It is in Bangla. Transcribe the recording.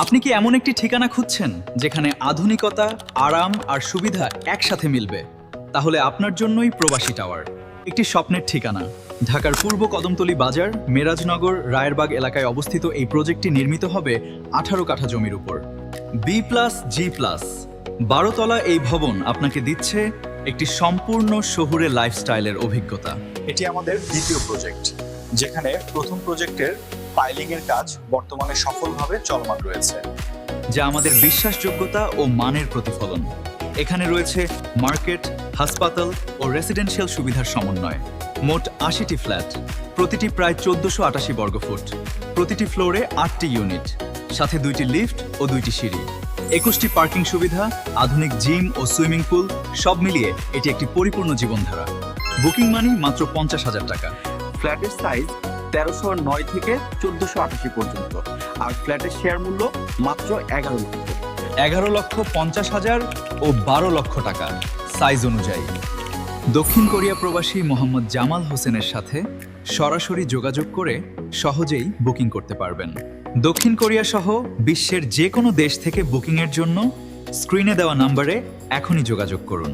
আপনি কি এমন একটি ঠিকানা খুঁজছেন যেখানে আধুনিকতা, আরাম আর সুবিধা একসাথে মিলবে? তাহলে আপনার জন্যই প্রবাসী টাওয়ার। একটি স্বপ্নের ঠিকানা। ঢাকার পূর্ব কদমতলী বাজার, মেরাজনগর, রায়েরবাগ এলাকায় অবস্থিত এই প্রজেক্টটি নির্মিত হবে 18 কাঠা জমির উপর। B+G+, 12 তলা এই ভবন আপনাকে দিচ্ছে একটি সম্পূর্ণ শহুরে লাইফস্টাইলের অভিজ্ঞতা। এটি আমাদের দ্বিতীয় প্রজেক্ট, যেখানে প্রথম প্রজেক্টের পাইলিং এর কাজ বর্তমানে সফলভাবে চলমান রয়েছে, যা আমাদের বিশ্বাসযোগ্যতা ও মানের প্রতিফলন। এখানে রয়েছে মার্কেট, হাসপাতাল ও রেসিডেন্সিয়াল সুবিধার সমন্বয়। মোট 80টি ফ্ল্যাট, প্রতিটি প্রায় 1488 বর্গফুট, প্রতিটি ফ্লোরে 8টি ইউনিট, সাথে 2টি লিফট ও 2টি সিঁড়ি, 21টি পার্কিং সুবিধা, আধুনিক জিম ও সুইমিং পুল, সব মিলিয়ে এটি একটি পরিপূর্ণ জীবনধারা। বুকিং মানি মাত্র 50,000 টাকা। ফ্ল্যাটের সাইজ 1309 থেকে 1488 পর্যন্ত, আর ফ্ল্যাটের শেয়ার মূল্য মাত্র 11 লক্ষ। 11,50,000 ও 12 লক্ষ টাকা সাইজ অনুযায়ী। দক্ষিণ কোরিয়া প্রবাসী মোহাম্মদ জামাল হোসেনের সাথে সরাসরি যোগাযোগ করে সহজেই বুকিং করতে পারবেন। দক্ষিণ কোরিয়া সহ বিশ্বের যে কোনো দেশ থেকে বুকিংয়ের জন্য স্ক্রিনে দেওয়া নম্বরে এখনই যোগাযোগ করুন।